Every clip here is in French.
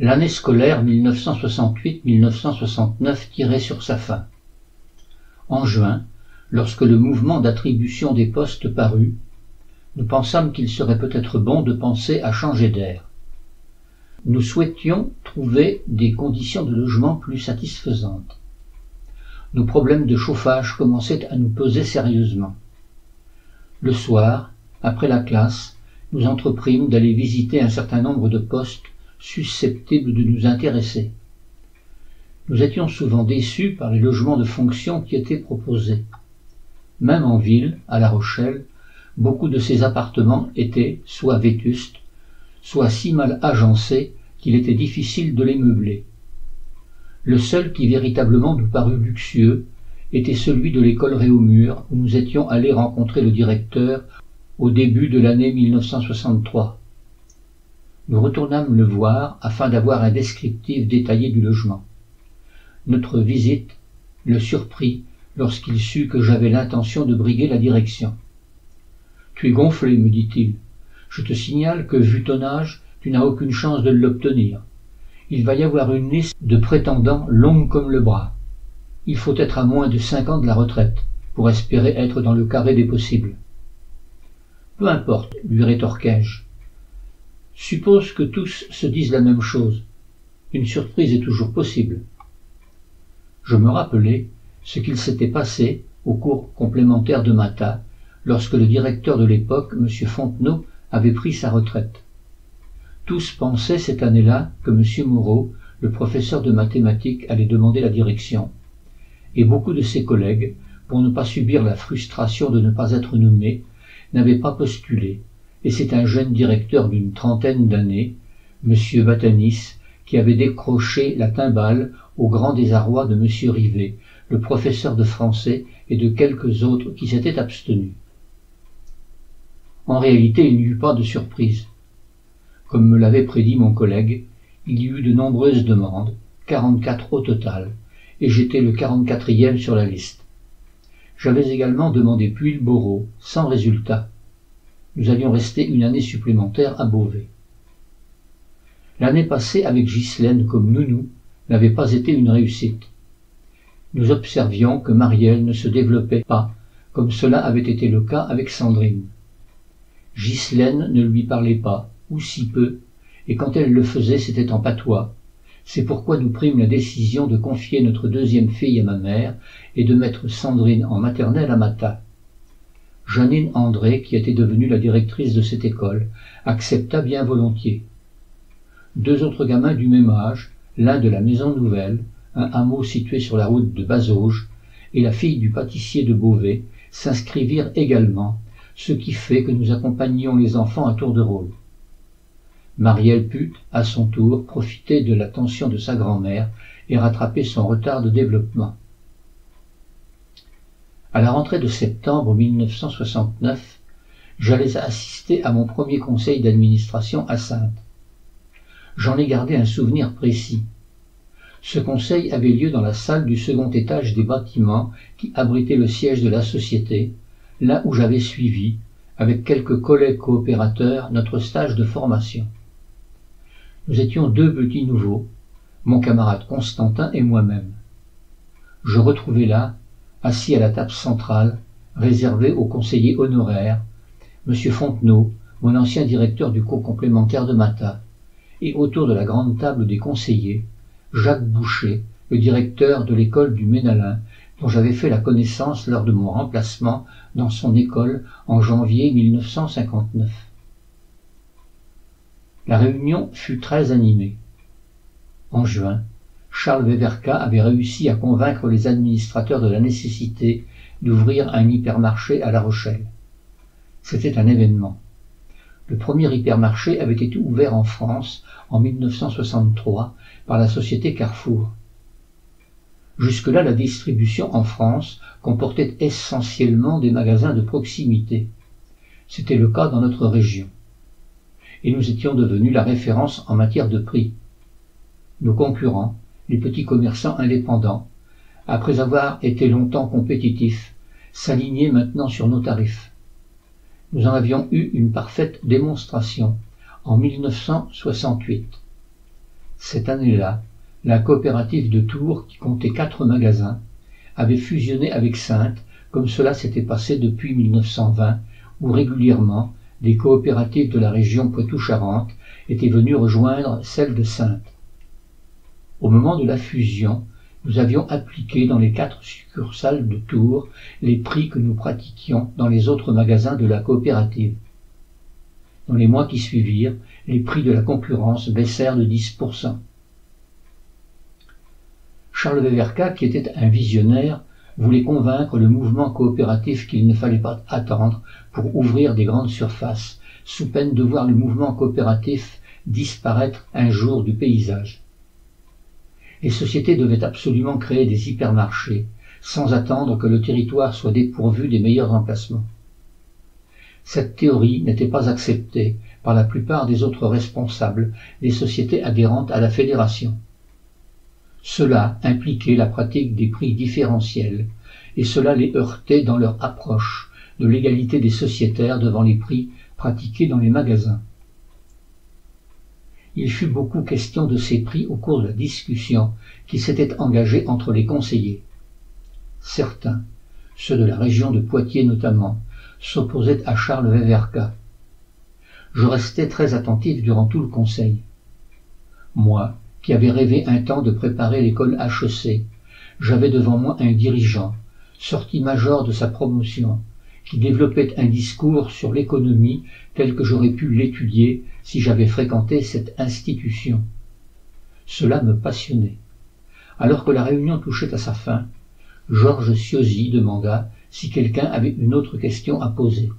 L'année scolaire 1968-1969 tirait sur sa fin. En juin, lorsque le mouvement d'attribution des postes parut, nous pensâmes qu'il serait peut-être bon de penser à changer d'air. Nous souhaitions trouver des conditions de logement plus satisfaisantes. Nos problèmes de chauffage commençaient à nous peser sérieusement. Le soir, après la classe, nous entreprîmes d'aller visiter un certain nombre de postes susceptibles de nous intéresser. Nous étions souvent déçus par les logements de fonction qui étaient proposés. Même en ville, à La Rochelle, beaucoup de ces appartements étaient soit vétustes, soit si mal agencés qu'il était difficile de les meubler. Le seul qui véritablement nous parut luxueux était celui de l'école Réaumur, où nous étions allés rencontrer le directeur au début de l'année 1963. Nous retournâmes le voir afin d'avoir un descriptif détaillé du logement. Notre visite le surprit lorsqu'il sut que j'avais l'intention de briguer la direction. « Tu es gonflé, me dit-il. Je te signale que, vu ton âge, tu n'as aucune chance de l'obtenir. Il va y avoir une liste de prétendants longue comme le bras. Il faut être à moins de 5 ans de la retraite pour espérer être dans le carré des possibles. » « Peu importe, lui rétorquai-je. Suppose que tous se disent la même chose. Une surprise est toujours possible. Je me rappelai ce qu'il s'était passé au cours complémentaire de Matha, lorsque le directeur de l'époque, M. Fontenot, avait pris sa retraite. Tous pensaient cette année-là que M. Moreau, le professeur de mathématiques, allait demander la direction, et beaucoup de ses collègues, pour ne pas subir la frustration de ne pas être nommés, n'avaient pas postulé, et c'est un jeune directeur d'une trentaine d'années, M. Batanis, qui avait décroché la timbale au grand désarroi de M. Rivet, le professeur de français, et de quelques autres qui s'étaient abstenus. En réalité, il n'y eut pas de surprise. Comme me l'avait prédit mon collègue, il y eut de nombreuses demandes, 44 au total, et j'étais le 44e sur la liste. J'avais également demandé Puyles-Boraux, sans résultat. Nous allions rester une année supplémentaire à Beauvais. L'année passée avec Ghislaine comme nounou n'avait pas été une réussite. Nous observions que Marielle ne se développait pas, comme cela avait été le cas avec Sandrine. Ghislaine ne lui parlait pas, ou si peu, et quand elle le faisait, c'était en patois. C'est pourquoi nous prîmes la décision de confier notre deuxième fille à ma mère et de mettre Sandrine en maternelle à Matha. Jeannine André, qui était devenue la directrice de cette école, accepta bien volontiers. 2 autres gamins du même âge, l'un de la Maison Nouvelle, un hameau situé sur la route de Bazauges, et la fille du pâtissier de Beauvais, s'inscrivirent également, ce qui fait que nous accompagnions les enfants à tour de rôle. Marielle put, à son tour, profiter de l'attention de sa grand-mère et rattraper son retard de développement. À la rentrée de septembre 1969, j'allais assister à mon premier conseil d'administration à Saintes. J'en ai gardé un souvenir précis. Ce conseil avait lieu dans la salle du second étage des bâtiments qui abritait le siège de la société, là où j'avais suivi, avec quelques collègues coopérateurs, notre stage de formation. Nous étions 2 petits nouveaux, mon camarade Constantin et moi-même. Je retrouvai là, assis à la table centrale, réservée aux conseillers honoraires, M. Fontenot, mon ancien directeur du cours complémentaire de Matha, et autour de la grande table des conseillers, Jacques Boucher, le directeur de l'école du Ménalin, dont j'avais fait la connaissance lors de mon remplacement dans son école en janvier 1959. La réunion fut très animée. En juin, Charles Weverka avait réussi à convaincre les administrateurs de la nécessité d'ouvrir un hypermarché à La Rochelle. C'était un événement. Le premier hypermarché avait été ouvert en France en 1963 par la société Carrefour. Jusque-là, la distribution en France comportait essentiellement des magasins de proximité. C'était le cas dans notre région. Et nous étions devenus la référence en matière de prix. Nos concurrents, les petits commerçants indépendants, après avoir été longtemps compétitifs, s'alignaient maintenant sur nos tarifs. Nous en avions eu une parfaite démonstration en 1968. Cette année-là, la coopérative de Tours, qui comptait 4 magasins, avait fusionné avec Saintes, comme cela s'était passé depuis 1920, où régulièrement des coopératives de la région Poitou-Charentes étaient venues rejoindre celle de Saintes. Au moment de la fusion, nous avions appliqué dans les 4 succursales de Tours les prix que nous pratiquions dans les autres magasins de la coopérative. Dans les mois qui suivirent, les prix de la concurrence baissèrent de 10%. Charles Weverka, qui était un visionnaire, voulait convaincre le mouvement coopératif qu'il ne fallait pas attendre pour ouvrir des grandes surfaces, sous peine de voir le mouvement coopératif disparaître un jour du paysage. Les sociétés devaient absolument créer des hypermarchés, sans attendre que le territoire soit dépourvu des meilleurs emplacements. Cette théorie n'était pas acceptée par la plupart des autres responsables des sociétés adhérentes à la fédération. Cela impliquait la pratique des prix différentiels, et cela les heurtait dans leur approche de l'égalité des sociétaires devant les prix pratiqués dans les magasins. Il fut beaucoup question de ces prix au cours de la discussion qui s'était engagée entre les conseillers. Certains, ceux de la région de Poitiers notamment, s'opposaient à Charles Weverka. Je restais très attentif durant tout le conseil. Moi, qui avait rêvé un temps de préparer l'école HEC, j'avais devant moi un dirigeant, sorti major de sa promotion, qui développait un discours sur l'économie tel que j'aurais pu l'étudier si j'avais fréquenté cette institution. Cela me passionnait. Alors que la réunion touchait à sa fin, Georges Ciozy demanda si quelqu'un avait une autre question à poser.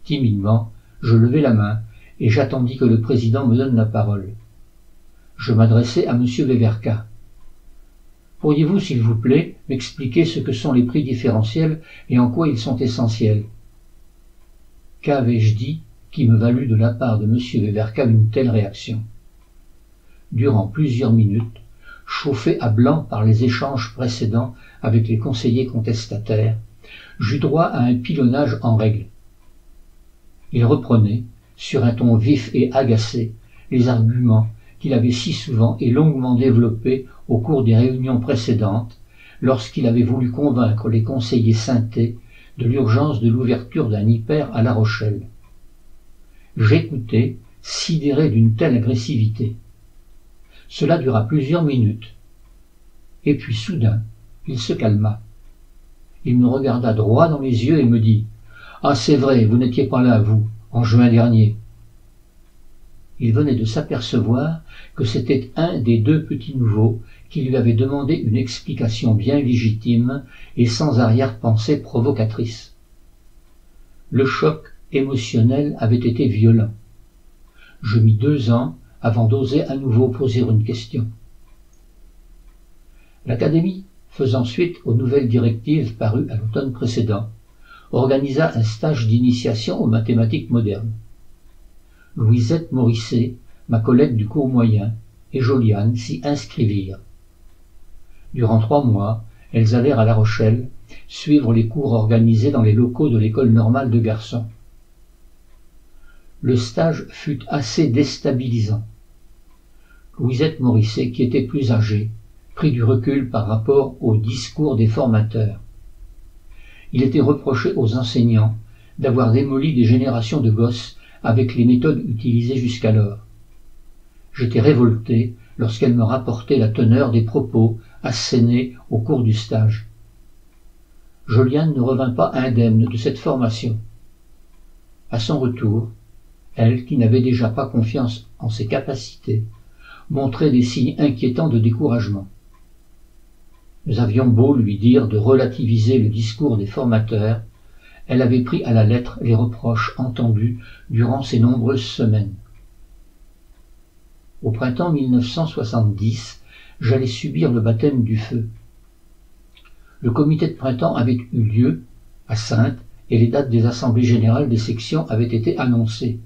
Timidement, je levai la main et j'attendis que le président me donne la parole. Je m'adressai à M. Weverka. Pourriez-vous, s'il vous plaît, m'expliquer ce que sont les prix différentiels et en quoi ils sont essentiels? Qu'avais-je dit qui me valut de la part de M. Weverka une telle réaction? Durant plusieurs minutes, chauffé à blanc par les échanges précédents avec les conseillers contestataires, j'eus droit à un pilonnage en règle. Il reprenait, sur un ton vif et agacé, les arguments qu'il avait si souvent et longuement développés au cours des réunions précédentes, lorsqu'il avait voulu convaincre les conseillers saintais de l'urgence de l'ouverture d'un hyper à La Rochelle. J'écoutais, sidéré d'une telle agressivité. Cela dura plusieurs minutes. Et puis soudain, il se calma. Il me regarda droit dans les yeux et me dit « Ah, c'est vrai, vous n'étiez pas là, vous, en juin dernier. » Il venait de s'apercevoir que c'était un des 2 petits nouveaux qui lui avait demandé une explication bien légitime et sans arrière-pensée provocatrice. Le choc émotionnel avait été violent. Je mis 2 ans avant d'oser à nouveau poser une question. L'Académie, faisant suite aux nouvelles directives parues à l'automne précédent, organisa un stage d'initiation aux mathématiques modernes. Louisette Morisset, ma collègue du cours moyen, et Joliane s'y inscrivirent. Durant 3 mois, elles allèrent à La Rochelle suivre les cours organisés dans les locaux de l'école normale de garçons. Le stage fut assez déstabilisant. Louisette Morisset, qui était plus âgée, prit du recul par rapport au discours des formateurs. Il était reproché aux enseignants d'avoir démoli des générations de gosses avec les méthodes utilisées jusqu'alors. J'étais révolté lorsqu'elle me rapportait la teneur des propos assénés au cours du stage. Joliane ne revint pas indemne de cette formation. À son retour, elle, qui n'avait déjà pas confiance en ses capacités, montrait des signes inquiétants de découragement. Nous avions beau lui dire de relativiser le discours des formateurs, elle avait pris à la lettre les reproches entendus durant ces nombreuses semaines. Au printemps 1970, j'allais subir le baptême du feu. Le comité de printemps avait eu lieu à Saintes et les dates des assemblées générales des sections avaient été annoncées.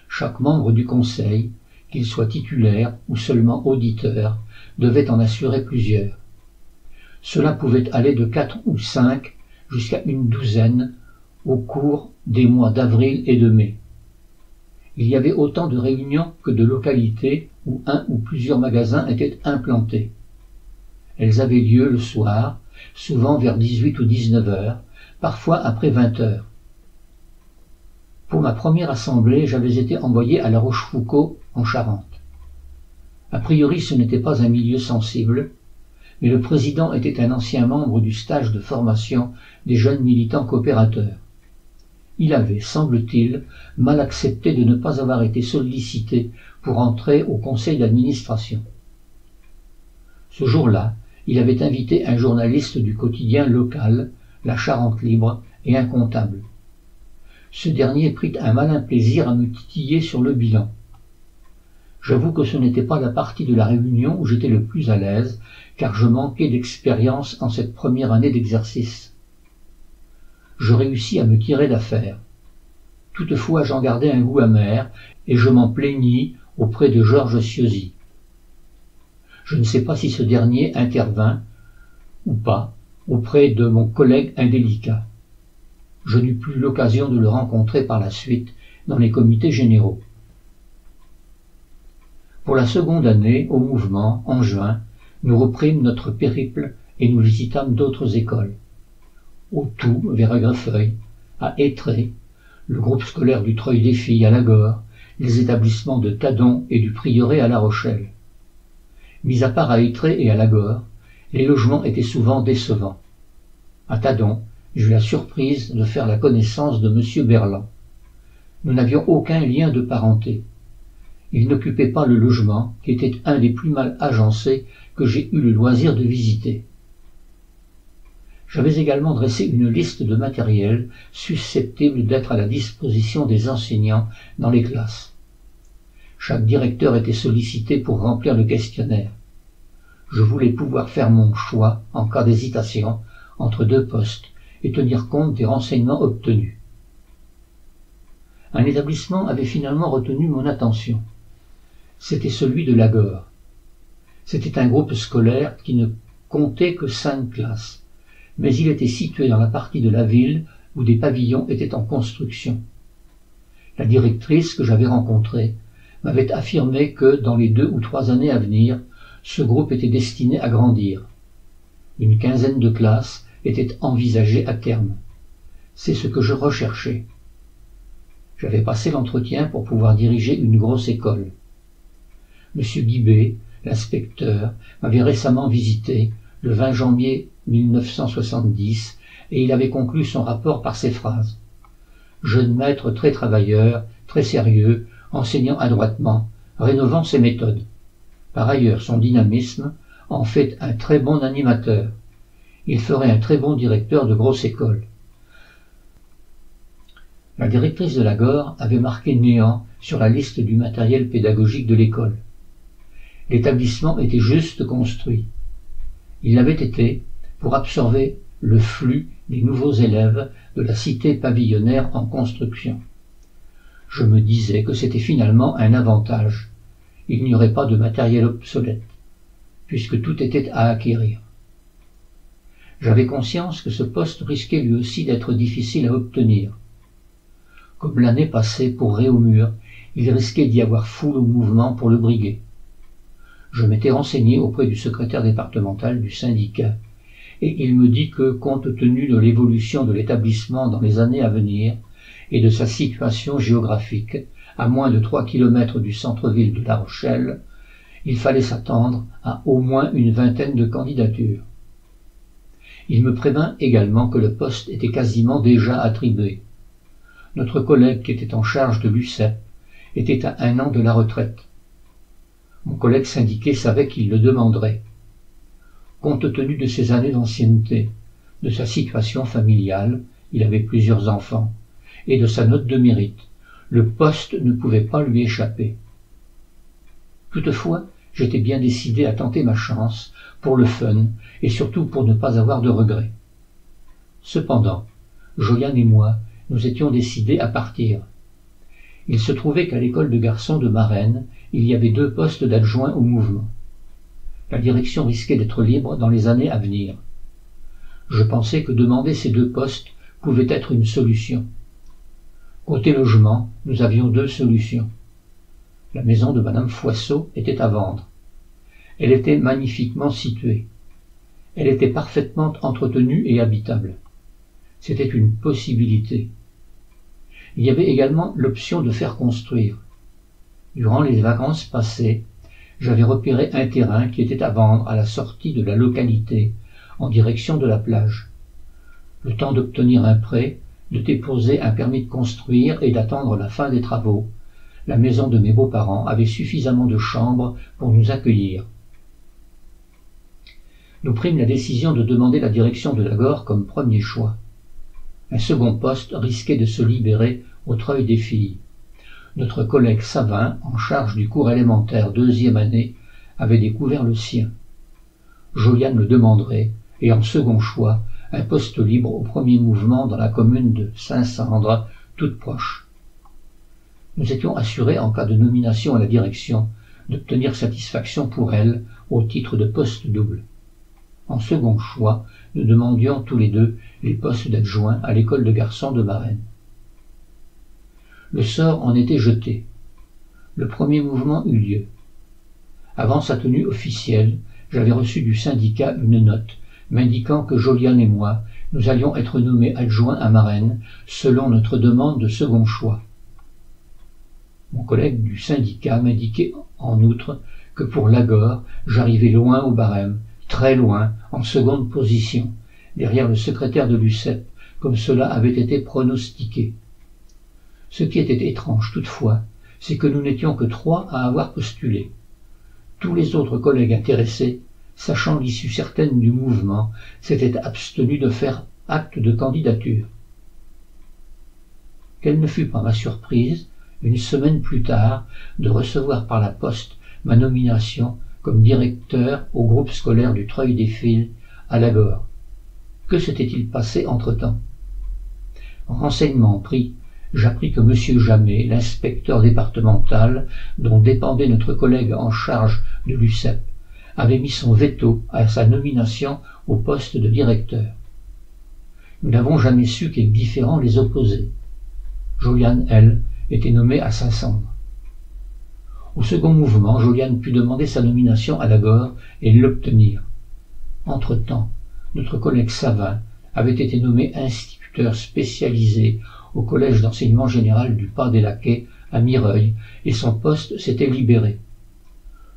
Chaque membre du conseil, qu'il soit titulaire ou seulement auditeur, devait en assurer plusieurs. Cela pouvait aller de 4 ou 5 jusqu'à une douzaine au cours des mois d'avril et de mai. Il y avait autant de réunions que de localités où un ou plusieurs magasins étaient implantés. Elles avaient lieu le soir, souvent vers 18 ou 19 heures, parfois après 20 heures. Pour ma première assemblée, j'avais été envoyé à La Rochefoucauld, en Charente. A priori, ce n'était pas un milieu sensible, mais le président était un ancien membre du stage de formation des jeunes militants coopérateurs. Il avait, semble-t-il, mal accepté de ne pas avoir été sollicité pour entrer au conseil d'administration. Ce jour-là, il avait invité un journaliste du quotidien local, La Charente Libre, et un comptable. Ce dernier prit un malin plaisir à me titiller sur le bilan. J'avoue que ce n'était pas la partie de la réunion où j'étais le plus à l'aise, car je manquais d'expérience en cette première année d'exercice. Je réussis à me tirer d'affaire. Toutefois, j'en gardais un goût amer, et je m'en plaignis auprès de Georges Ciozy. Je ne sais pas si ce dernier intervint, ou pas, auprès de mon collègue indélicat. Je n'eus plus l'occasion de le rencontrer par la suite dans les comités généraux. Pour la seconde année, au mouvement, en juin, nous reprîmes notre périple et nous visitâmes d'autres écoles. Au Tout, vers Agrefeuille, à Étré, le groupe scolaire du Treuil des Filles à Lagore, les établissements de Tadon et du Prieuré à La Rochelle. Mis à part à Étré et à Lagore, les logements étaient souvent décevants. À Tadon, j'eus la surprise de faire la connaissance de M. Berland. Nous n'avions aucun lien de parenté. Il n'occupait pas le logement, qui était un des plus mal agencés que j'ai eu le loisir de visiter. J'avais également dressé une liste de matériel susceptible d'être à la disposition des enseignants dans les classes. Chaque directeur était sollicité pour remplir le questionnaire. Je voulais pouvoir faire mon choix, en cas d'hésitation, entre deux postes, et tenir compte des renseignements obtenus. Un établissement avait finalement retenu mon attention. C'était celui de Lagore. C'était un groupe scolaire qui ne comptait que 5 classes, mais il était situé dans la partie de la ville où des pavillons étaient en construction. La directrice que j'avais rencontrée m'avait affirmé que, dans les 2 ou 3 années à venir, ce groupe était destiné à grandir. Une quinzaine de classes était envisagée à terme. C'est ce que je recherchais. J'avais passé l'entretien pour pouvoir diriger une grosse école. M. Guibé, l'inspecteur, m'avait récemment visité, le 20 janvier 1970, et il avait conclu son rapport par ces phrases. Jeune maître très travailleur, très sérieux, enseignant adroitement, rénovant ses méthodes. Par ailleurs, son dynamisme en fait un très bon animateur. Il ferait un très bon directeur de grosse école. La directrice de Lagore avait marqué néant sur la liste du matériel pédagogique de l'école. L'établissement était juste construit. Il l'avait été pour absorber le flux des nouveaux élèves de la cité pavillonnaire en construction. Je me disais que c'était finalement un avantage. Il n'y aurait pas de matériel obsolète, puisque tout était à acquérir. J'avais conscience que ce poste risquait lui aussi d'être difficile à obtenir. Comme l'année passée pour Réaumur, il risquait d'y avoir foule au mouvement pour le briguer. Je m'étais renseigné auprès du secrétaire départemental du syndicat, et il me dit que, compte tenu de l'évolution de l'établissement dans les années à venir et de sa situation géographique, à moins de 3 kilomètres du centre-ville de La Rochelle, il fallait s'attendre à au moins une vingtaine de candidatures. Il me prévint également que le poste était quasiment déjà attribué. Notre collègue qui était en charge de l'UCEP était à 1 an de la retraite. Mon collègue syndiqué savait qu'il le demanderait. Compte tenu de ses années d'ancienneté, de sa situation familiale, il avait plusieurs enfants, et de sa note de mérite, le poste ne pouvait pas lui échapper. Toutefois, j'étais bien décidé à tenter ma chance, pour le fun, et surtout pour ne pas avoir de regrets. Cependant, Joyanne et moi, nous étions décidés à partir. Il se trouvait qu'à l'école de garçons de Marennes, il y avait 2 postes d'adjoints au mouvement. La direction risquait d'être libre dans les années à venir. Je pensais que demander ces 2 postes pouvait être une solution. Côté logement, nous avions deux solutions. La maison de Madame Foisseau était à vendre. Elle était magnifiquement située. Elle était parfaitement entretenue et habitable. C'était une possibilité. Il y avait également l'option de faire construire. Durant les vacances passées, j'avais repéré un terrain qui était à vendre à la sortie de la localité, en direction de la plage. Le temps d'obtenir un prêt, de déposer un permis de construire et d'attendre la fin des travaux, la maison de mes beaux-parents avait suffisamment de chambres pour nous accueillir. Nous prîmes la décision de demander la direction de la Gore comme premier choix. Un second poste risquait de se libérer au Treuil des Filles. Notre collègue Savin, en charge du cours élémentaire deuxième année, avait découvert le sien. Joliane le demanderait, et en second choix, un poste libre au premier mouvement dans la commune de Saint-Sandre, toute proche. Nous étions assurés, en cas de nomination à la direction, d'obtenir satisfaction pour elle au titre de poste double. En second choix, nous demandions tous les deux les postes d'adjoints à l'école de garçons de Marennes. Le sort en était jeté. Le premier mouvement eut lieu. Avant sa tenue officielle, j'avais reçu du syndicat une note m'indiquant que Joliane et moi, nous allions être nommés adjoints à Marennes selon notre demande de second choix. Mon collègue du syndicat m'indiquait en outre que pour l'Agore, j'arrivais loin au barème, très loin, en seconde position, derrière le secrétaire de l'UCEP, comme cela avait été pronostiqué. Ce qui était étrange toutefois, c'est que nous n'étions que 3 à avoir postulé. Tous les autres collègues intéressés, sachant l'issue certaine du mouvement, s'étaient abstenus de faire acte de candidature. Quelle ne fut pas ma surprise, une semaine plus tard, de recevoir par la poste ma nomination comme directeur au groupe scolaire du Treuil des Filles à la Gore. Que s'était-il passé entre-temps? Renseignement pris, j'appris que M. Jamet, l'inspecteur départemental, dont dépendait notre collègue en charge de l'UCEP, avait mis son veto à sa nomination au poste de directeur. Nous n'avons jamais su quels différends les opposaient. Joliane, elle, était nommée à Saint-Sandre. Au second mouvement, Joliane put demander sa nomination à la Gore et l'obtenir. Entre-temps, notre collègue Savin avait été nommé instituteur spécialisé au collège d'enseignement général du Pas-des-Laquais à Mireuil et son poste s'était libéré.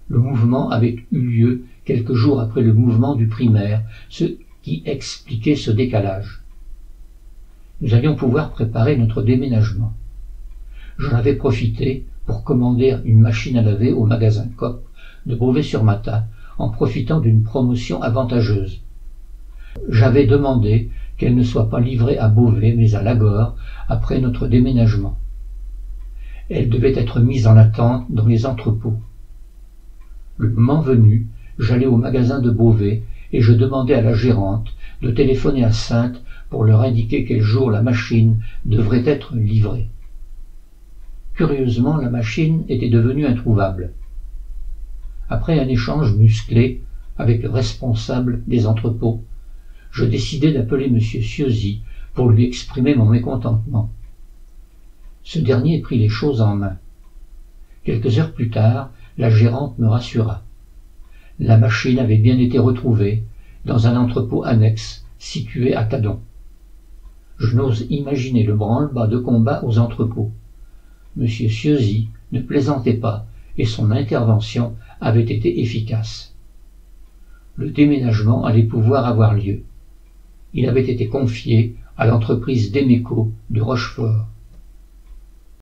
Le mouvement avait eu lieu quelques jours après le mouvement du primaire, ce qui expliquait ce décalage. Nous allions pouvoir préparer notre déménagement. J'en avais profité pour commander une machine à laver au magasin Coop de Beauvais-sur-Matha en profitant d'une promotion avantageuse. J'avais demandé qu'elle ne soit pas livrée à Beauvais mais à Lagore après notre déménagement. Elle devait être mise en attente dans les entrepôts. Le moment venu, j'allai au magasin de Beauvais et je demandai à la gérante de téléphoner à Saintes pour leur indiquer quel jour la machine devrait être livrée. Curieusement, la machine était devenue introuvable. Après un échange musclé avec le responsable des entrepôts, je décidai d'appeler M. Ciozy pour lui exprimer mon mécontentement. Ce dernier prit les choses en main. Quelques heures plus tard, la gérante me rassura. La machine avait bien été retrouvée dans un entrepôt annexe situé à Tadon. Je n'ose imaginer le branle-bas de combat aux entrepôts. M. Ciozy ne plaisantait pas et son intervention avait été efficace. Le déménagement allait pouvoir avoir lieu. Il avait été confié à l'entreprise Demeco de Rochefort.